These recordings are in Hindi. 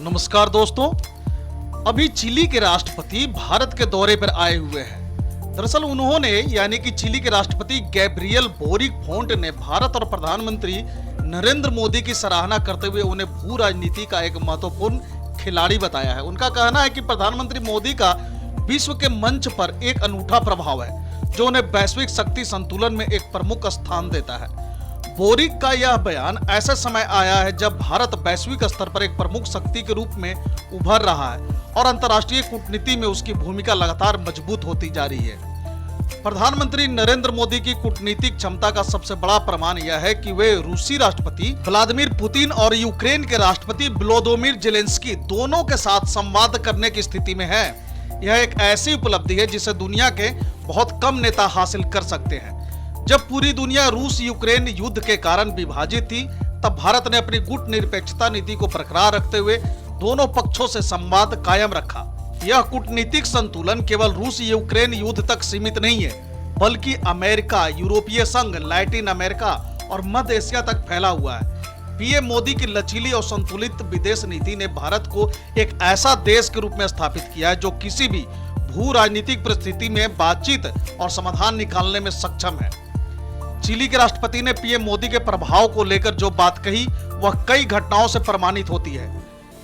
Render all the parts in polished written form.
नमस्कार दोस्तों, अभी चिली के राष्ट्रपति भारत के दौरे पर आए हुए हैं। दरअसल उन्होंने यानी कि चिली के राष्ट्रपति गैब्रियल बोरिक फोंट ने भारत और प्रधानमंत्री नरेंद्र मोदी की सराहना करते हुए उन्हें भू राजनीति का एक महत्वपूर्ण खिलाड़ी बताया है। उनका कहना है कि प्रधानमंत्री मोदी का विश्व के मंच पर एक अनूठा प्रभाव है जो उन्हें वैश्विक शक्ति संतुलन में एक प्रमुख स्थान देता है। बोरिक का यह बयान ऐसे समय आया है जब भारत वैश्विक स्तर पर एक प्रमुख शक्ति के रूप में उभर रहा है और अंतर्राष्ट्रीय कूटनीति में उसकी भूमिका लगातार मजबूत होती जा रही है। प्रधानमंत्री नरेंद्र मोदी की कूटनीतिक क्षमता का सबसे बड़ा प्रमाण यह है कि वे रूसी राष्ट्रपति व्लादिमीर पुतिन और यूक्रेन के राष्ट्रपति वोलोदिमीर जेलेंस्की दोनों के साथ संवाद करने की स्थिति में है। यह एक ऐसी उपलब्धि है जिसे दुनिया के बहुत कम नेता हासिल कर सकते हैं। जब पूरी दुनिया रूस यूक्रेन युद्ध के कारण विभाजित थी, तब भारत ने अपनी गुट निरपेक्षता नीति को बरकरार रखते हुए दोनों पक्षों से संवाद कायम रखा। यह कूटनीतिक संतुलन केवल रूस यूक्रेन युद्ध तक सीमित नहीं है, बल्कि अमेरिका, यूरोपीय संघ, लैटिन अमेरिका और मध्य एशिया तक फैला हुआ है। पीएम मोदी की लचीली और संतुलित विदेश नीति ने भारत को एक ऐसा देश के रूप में स्थापित किया है जो किसी भी भू राजनीतिक परिस्थिति में बातचीत और समाधान निकालने में सक्षम है। चिली के राष्ट्रपति ने पीएम मोदी के प्रभाव को लेकर जो बात कही वह कई घटनाओं से प्रमाणित होती है।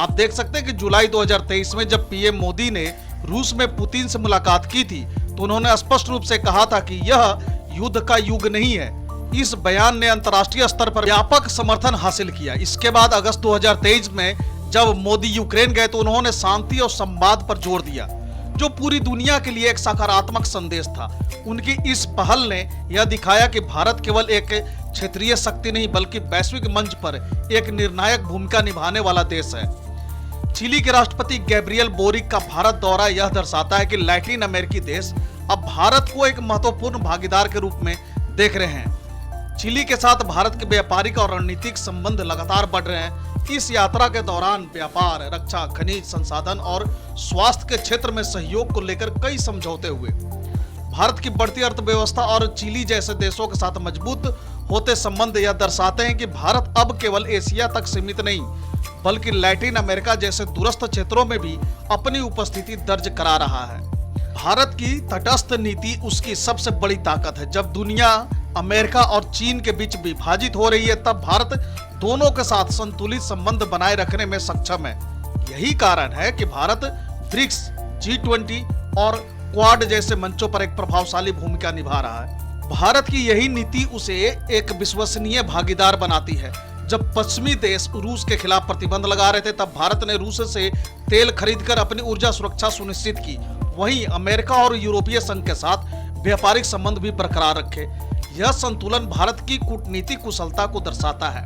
आप देख सकते हैं कि जुलाई 2023 में जब पीएम मोदी ने रूस में पुतिन से मुलाकात की थी तो उन्होंने स्पष्ट रूप से कहा था कि यह युद्ध का युग नहीं है। इस बयान ने अंतर्राष्ट्रीय स्तर पर व्यापक समर्थन हासिल किया। इसके बाद अगस्त 2023 में जब मोदी यूक्रेन गए तो उन्होंने शांति और संवाद पर जोर दिया, जो पूरी दुनिया के लिए एक सकारात्मक संदेश था। उनकी इस पहल ने यह दिखाया कि भारत केवल एक क्षेत्रीय शक्ति नहीं बल्कि वैश्विक मंच पर एक निर्णायक भूमिका निभाने वाला देश है। चिली के राष्ट्रपति गैब्रियल बोरिक का भारत दौरा यह दर्शाता है कि लैटिन अमेरिकी देश अब भारत को एक महत्वपूर्ण भागीदार के रूप में देख रहे हैं। चिली के साथ भारत के व्यापारिक और रणनीतिक संबंध लगातार बढ़ रहे हैं। इस यात्रा के दौरान व्यापार, रक्षा, खनिज संसाधन और स्वास्थ्य के क्षेत्र में सहयोग को लेकर कई समझौते हुए। भारत की बढ़ती अर्थव्यवस्था और चिली जैसे देशों के साथ मजबूत होते संबंध यह दर्शाते हैं कि भारत अब केवल एशिया तक सीमित नहीं बल्कि लैटिन अमेरिका जैसे दूरस्थ क्षेत्रों में भी अपनी उपस्थिति दर्ज करा रहा है। भारत की तटस्थ नीति उसकी सबसे बड़ी ताकत है। जब दुनिया अमेरिका और चीन के बीच विभाजित हो रही है तब भारत दोनों के साथ संतुलित संबंध बनाए रखने में सक्षम है। यही कारण है कि भारत ब्रिक्स, G20 और क्वाड जैसे मंचों पर एक प्रभावशाली भूमिका निभा रहा है। भारत की यही नीति उसे एक विश्वसनीय भागीदार बनाती है। जब पश्चिमी देश रूस के खिलाफ प्रतिबंध लगा रहे थे तब भारत ने रूस से तेल खरीदकर अपनी ऊर्जा सुरक्षा सुनिश्चित की। वहीं अमेरिका और यूरोपीय संघ के साथ व्यापारिक संबंध भी बरकरार रखे। यह संतुलन भारत की कूटनीतिक कुशलता को दर्शाता है।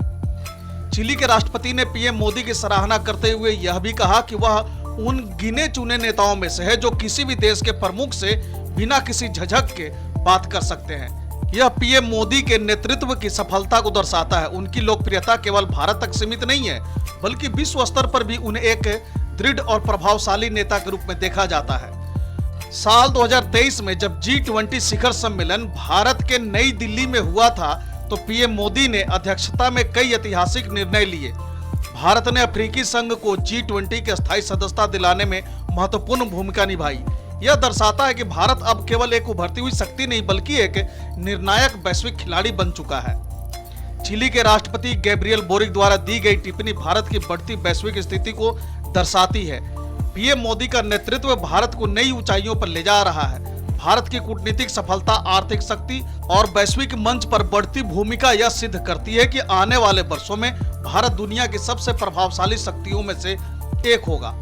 चिली के राष्ट्रपति ने पीएम मोदी की सराहना करते हुए यह भी कहा कि वह उन गिने चुने नेताओं में से है जो किसी भी देश के प्रमुख से बिना किसी झिझक के बात कर सकते हैं। यह पीएम मोदी के नेतृत्व की सफलता को दर्शाता है। उनकी लोकप्रियता केवल भारत तक सीमित नहीं है बल्कि विश्व स्तर पर भी उन्हें एक दृढ़ और प्रभावशाली नेता के रूप में देखा जाता है। साल 2023 में जब G20 शिखर सम्मेलन भारत के नई दिल्ली में हुआ था तो पीएम मोदी ने अध्यक्षता में कई ऐतिहासिक निर्णय लिए। भारत ने अफ्रीकी संघ को G20 के स्थायी सदस्यता दिलाने में महत्वपूर्ण भूमिका निभाई। यह दर्शाता है कि भारत अब केवल एक उभरती हुई शक्ति नहीं बल्कि एक निर्णायक वैश्विक खिलाड़ी बन चुका है। चिली के राष्ट्रपति गैब्रियल बोरिक द्वारा दी गई टिप्पणी भारत की बढ़ती वैश्विक स्थिति को दर्शाती है। पीएम मोदी का नेतृत्व भारत को नई ऊंचाइयों पर ले जा रहा है। भारत की कूटनीतिक सफलता, आर्थिक शक्ति और वैश्विक मंच पर बढ़ती भूमिका यह सिद्ध करती है कि आने वाले वर्षों में भारत दुनिया की सबसे प्रभावशाली शक्तियों में से एक होगा।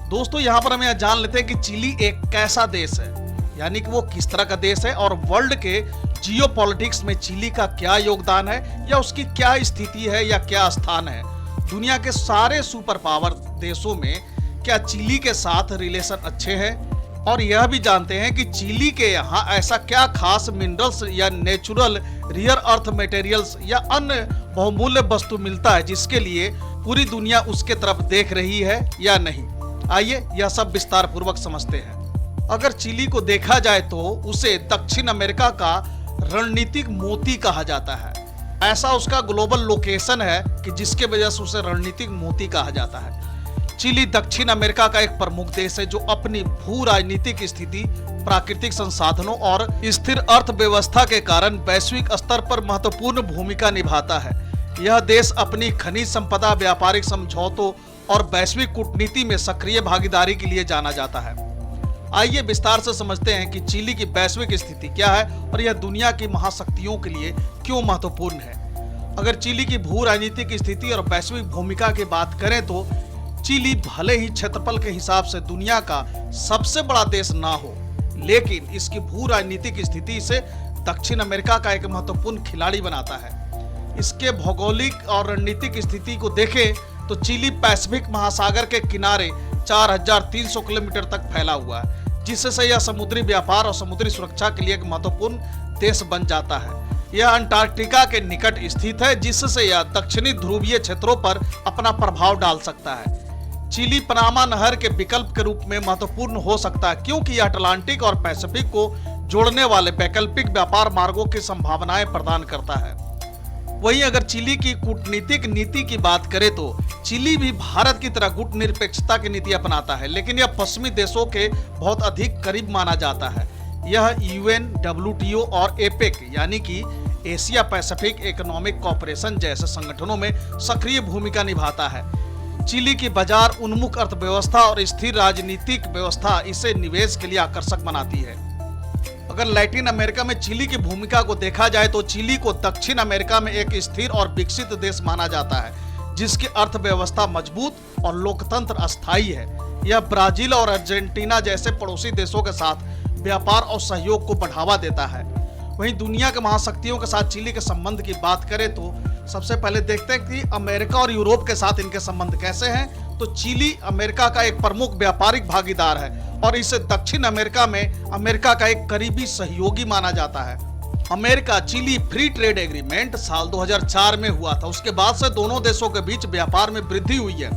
दोस्तों, यहाँ पर हम यह जान लेते हैं कि चिली एक कैसा देश है, यानी कि वो किस तरह का देश है और वर्ल्ड के जियोपॉलिटिक्स में चिली का क्या योगदान है या उसकी क्या स्थिति है या क्या स्थान है। दुनिया के सारे सुपर पावर देशों में क्या चिली के साथ रिलेशन अच्छे हैं, और यह भी जानते हैं कि चिली के यहाँ ऐसा क्या खास मिनरल्स या नेचुरल रियर अर्थ मटेरियल्स या अन्य बहुमूल्य वस्तु मिलता है जिसके लिए पूरी दुनिया उसके तरफ देख रही है या नहीं। आइए यह सब विस्तार पूर्वक समझते हैं। अगर चिली को देखा जाए तो उसे दक्षिण अमेरिका का रणनीतिक मोती कहा जाता है। ऐसा उसका ग्लोबल लोकेशन है कि जिसके वजह से उसे रणनीतिक मोती कहा जाता है। चिली दक्षिण अमेरिका का एक प्रमुख देश है जो अपनी भू राजनीतिक स्थिति, प्राकृतिक संसाधनों और स्थिर अर्थव्यवस्था के कारण वैश्विक स्तर पर महत्वपूर्ण भूमिका निभाता है। यह देश अपनी खनिज संपदा, व्यापारिक समझौतों और वैश्विक कूटनीति में सक्रिय भागीदारी के लिए जाना जाता है। आइए विस्तार से समझते हैं कि चिली की वैश्विक स्थिति क्या है और यह दुनिया की महाशक्तियों के लिए क्यों महत्वपूर्ण है। अगर चिली की भू राजनीतिक स्थिति और वैश्विक भूमिका की बात करें तो चिली भले ही क्षेत्रफल के हिसाब से दुनिया का सबसे बड़ा देश ना हो, लेकिन इसकी भू राजनीतिक स्थिति इसे दक्षिण अमेरिका का एक महत्वपूर्ण खिलाड़ी बनाता है। इसके भौगोलिक और रणनीतिक स्थिति को देखें तो चिली पैसिफिक महासागर के किनारे 4300 किलोमीटर तक फैला हुआ है, जिससे यह समुद्री व्यापार और समुद्री सुरक्षा के लिए एक महत्वपूर्ण देश बन जाता है। यह अंटार्कटिका के निकट स्थित है, जिससे यह दक्षिणी ध्रुवीय क्षेत्रों पर अपना प्रभाव डाल सकता है। चिली पनामा नहर के विकल्प के रूप में महत्वपूर्ण हो सकता है, क्योंकि यह अटलांटिक और पैसिफिक को जोड़ने वाले वैकल्पिक व्यापार मार्गों की संभावनाएं प्रदान करता है। वहीं अगर चिली की कूटनीतिक नीति की बात करें तो चिली भी भारत की तरह गुटनिरपेक्षता की नीति अपनाता है, लेकिन यह पश्चिमी देशों के बहुत अधिक करीब माना जाता है। यह यूएन, WTO और एपेक यानी कि एशिया पैसिफिक इकोनॉमिक कॉरपोरेशन जैसे संगठनों में सक्रिय भूमिका निभाता है। चिली की बाजार उन्मुख अर्थव्यवस्था और स्थिर राजनीतिक व्यवस्था इसे निवेश के लिए आकर्षक बनाती है। अगर लैटिन अमेरिका में चिली की भूमिका को देखा जाए तो चिली को दक्षिण अमेरिका में एक स्थिर और विकसित देश माना जाता है, जिसकी अर्थव्यवस्था मजबूत और लोकतंत्र अस्थायी है। यह ब्राजील और अर्जेंटीना जैसे पड़ोसी देशों के साथ व्यापार और सहयोग को बढ़ावा देता है। वहीं दुनिया के महाशक्तियों के साथ चिली के संबंध की बात करें तो सबसे पहले देखते हैं कि अमेरिका और यूरोप के साथ इनके संबंध कैसे हैं। तो चिली अमेरिका का एक प्रमुख व्यापारिक भागीदार है और इसे दक्षिण अमेरिका में अमेरिका का एक करीबी सहयोगी माना जाता है। America Chile free trade agreement साल 2004 में हुआ था। उसके बाद से दोनों देशों के बीच व्यापार में वृद्धि हुई है।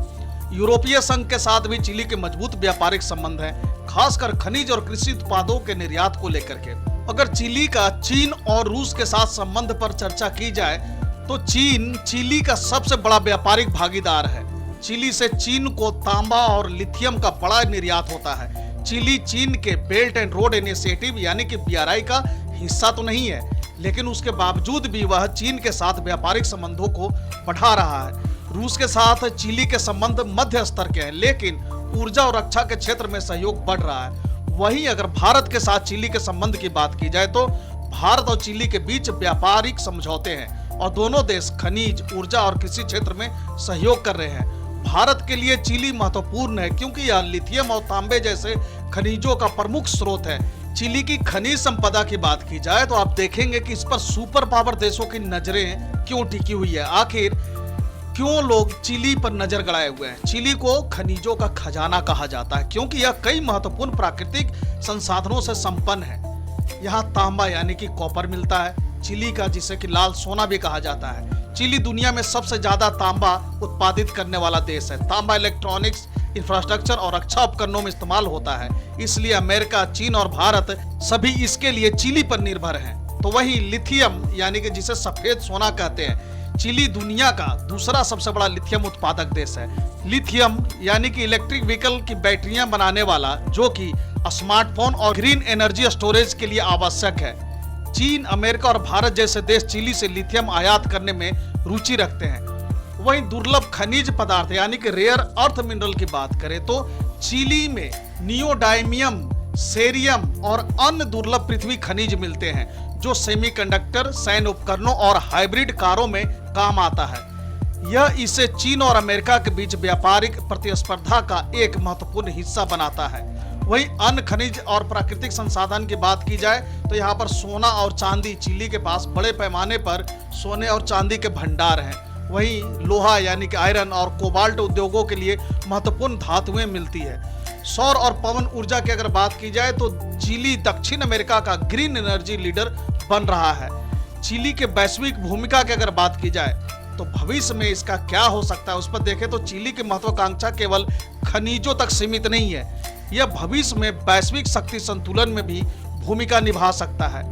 यूरोपीय संघ के साथ भी चिली के मजबूत व्यापारिक संबंध है, खासकर खनिज और कृषि उत्पादों के निर्यात को लेकर के। अगर चिली का चीन और रूस के साथ संबंध पर चर्चा की जाए तो चीन चिली का सबसे बड़ा व्यापारिक भागीदार है। चिली से चीन को तांबा और लिथियम का बड़ा निर्यात होता है। चिली चीन के बेल्ट एंड रोड इनिशिएटिव यानी कि BRI का हिस्सा तो नहीं है, लेकिन उसके बावजूद भी वह चीन के साथ व्यापारिक संबंधों को बढ़ा रहा है। रूस के साथ चिली के संबंध मध्य स्तर के हैं, लेकिन ऊर्जा और रक्षा के क्षेत्र में सहयोग बढ़ रहा है। वहीं अगर भारत के साथ चिली के संबंध की बात की जाए तो भारत और चिली के बीच व्यापारिक समझौते हैं और दोनों देश खनिज, ऊर्जा और कृषि क्षेत्र में सहयोग कर रहे हैं। भारत के लिए चिली महत्वपूर्ण है क्योंकि यह लिथियम और तांबे जैसे खनिजों का प्रमुख स्रोत है। चिली की खनिज संपदा की बात की जाए तो आप देखेंगे कि इस पर सुपर पावर देशों की नजरें क्यों टिकी हुई है। आखिर क्यों लोग चिली पर नजर गड़ाए हुए हैं। चिली को खनिजों का खजाना कहा जाता है क्योंकि यह कई महत्वपूर्ण प्राकृतिक संसाधनों से संपन्न है। यहाँ तांबा यानी कि कॉपर मिलता है, चिली का जिसे कि लाल सोना भी कहा जाता है। चिली दुनिया में सबसे ज्यादा तांबा उत्पादित करने वाला देश है। तांबा इलेक्ट्रॉनिक्स, इंफ्रास्ट्रक्चर और रक्षा उपकरणों में इस्तेमाल होता है, इसलिए अमेरिका, चीन और भारत सभी इसके लिए चिली पर निर्भर हैं। तो वही लिथियम यानी कि जिसे सफेद सोना कहते हैं, चिली दुनिया का दूसरा सबसे बड़ा लिथियम उत्पादक देश है। लिथियम यानी कि इलेक्ट्रिक व्हीकल की बैटरियां बनाने वाला, जो कि स्मार्टफोन और ग्रीन एनर्जी स्टोरेज के लिए आवश्यक है। चीन, अमेरिका और भारत जैसे देश चिली से लिथियम आयात करने में रुचि रखते हैं। वहीं दुर्लभ खनिज पदार्थ यानी कि रेयर अर्थ मिनरल की बात करें तो चिली में नियोडाइमियम, सेरियम और अन्य दुर्लभ पृथ्वी खनिज मिलते हैं, जो सेमीकंडक्टर, सैन्य उपकरणों और हाइब्रिड कारों में काम आता है। यह इसे चीन और अमेरिका के बीच व्यापारिक प्रतिस्पर्धा का एक महत्वपूर्ण हिस्सा बनाता है। वहीं अन्य खनिज और प्राकृतिक संसाधन की बात की जाए तो यहाँ पर सोना और चांदी, चिली के पास बड़े पैमाने पर सोने और चांदी के भंडार हैं। वहीं लोहा यानी कि आयरन और कोबाल्ट उद्योगों के लिए महत्वपूर्ण धातुएं मिलती है। सौर और पवन ऊर्जा की अगर बात की जाए तो चिली दक्षिण अमेरिका का ग्रीन एनर्जी लीडर बन रहा है। चिली के वैश्विक भूमिका की अगर बात की जाए तो भविष्य में इसका क्या हो सकता है, उस पर देखें तो चिली की महत्वाकांक्षा केवल खनिजों तक सीमित नहीं है। यह भविष्य में वैश्विक शक्ति संतुलन में भी भूमिका निभा सकता है।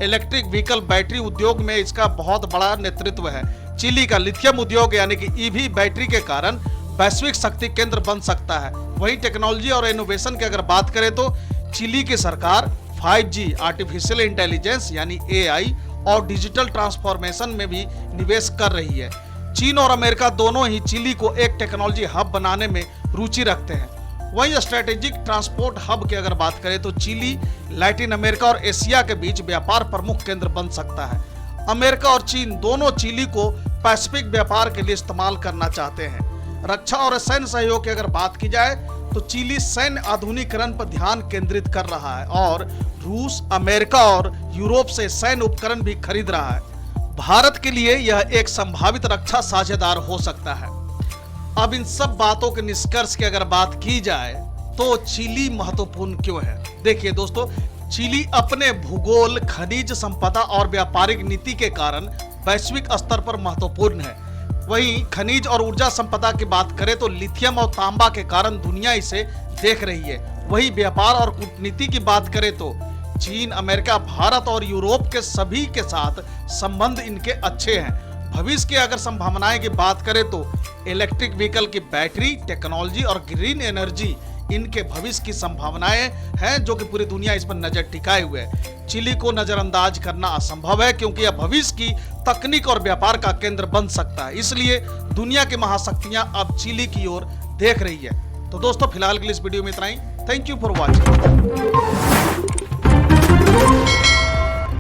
इलेक्ट्रिक व्हीकल बैटरी उद्योग में इसका बहुत बड़ा नेतृत्व है। चिली का लिथियम उद्योग यानी कि ईवी बैटरी के कारण वैश्विक शक्ति केंद्र बन सकता है। वहीं टेक्नोलॉजी और इनोवेशन की अगर बात करें तो चिली की सरकार 5G, आर्टिफिशियल इंटेलिजेंस यानी AI और डिजिटल ट्रांसफॉर्मेशन में भी निवेश कर रही है। चीन और अमेरिका दोनों ही चिली को एक टेक्नोलॉजी हब बनाने में रुचि रखते हैं। वहीं स्ट्रेटेजिक ट्रांसपोर्ट हब की अगर बात करें तो चिली लैटिन अमेरिका और एशिया के बीच व्यापार प्रमुख केंद्र बन सकता है। अमेरिका और चीन दोनों चिली को पैसिफिक व्यापार के लिए इस्तेमाल करना चाहते हैं। रक्षा और सैन्य सहयोग की अगर बात की जाए तो चिली सैन्य आधुनिकीकरण पर ध्यान केंद्रित कर रहा है और रूस, अमेरिका और यूरोप से सैन्य उपकरण भी खरीद रहा है। भारत के लिए यह एक संभावित रक्षा साझेदार हो सकता है। अब इन सब बातों के निष्कर्ष की अगर बात की जाए तो चिली महत्वपूर्ण क्यों है? देखिए दोस्तों, चिली अपने भूगोल, खनिज संपदा और व्यापारिक नीति के कारण वैश्विक स्तर पर महत्वपूर्ण है। वहीं खनिज और ऊर्जा संपदा की बात करें तो लिथियम और तांबा के कारण दुनिया इसे देख रही है। वहीं व्यापार और कूटनीति की बात करें तो चीन, अमेरिका, भारत और यूरोप के सभी के साथ संबंध इनके अच्छे हैं। भविष्य की अगर संभावनाएं की बात करें तो इलेक्ट्रिक व्हीकल की बैटरी टेक्नोलॉजी और ग्रीन एनर्जी इनके भविष्य की संभावनाएं हैं, जो कि पूरी दुनिया इस पर नजर टिकाए हुए है। चिली को नजरअंदाज करना असंभव है क्योंकि यह भविष्य की तकनीक और व्यापार का केंद्र बन सकता है। इसलिए दुनिया की महाशक्तियां अब चिली की ओर देख रही है। तो दोस्तों, फिलहाल के लिए इस वीडियो में इतना ही। Thank you for watching.